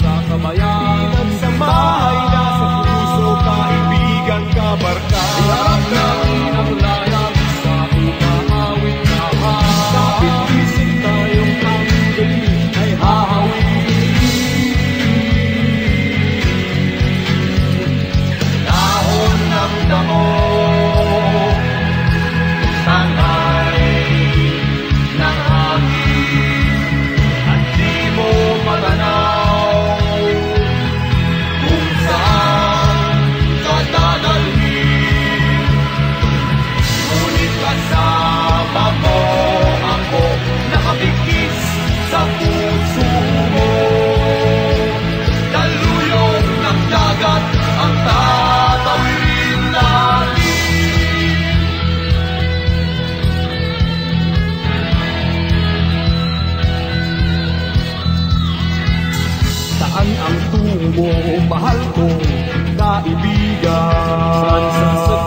sa kabayan. Pinagsamahay na sa puso, kaibigan, kabarkada. Iharap natin ang layag sa umaawit na Kapit-isip tayong tanggalin ay hahawin. Dahon ng damo, tangay ng hangin, at di mo matanaw kung saan ka dadalhin. Ngunit kasama mo ako, nakapikis sa puso mo. Daluyong ng dagat ang tatawirin natin. Saan ang tungo, mahal kong kaibigan? Saan sa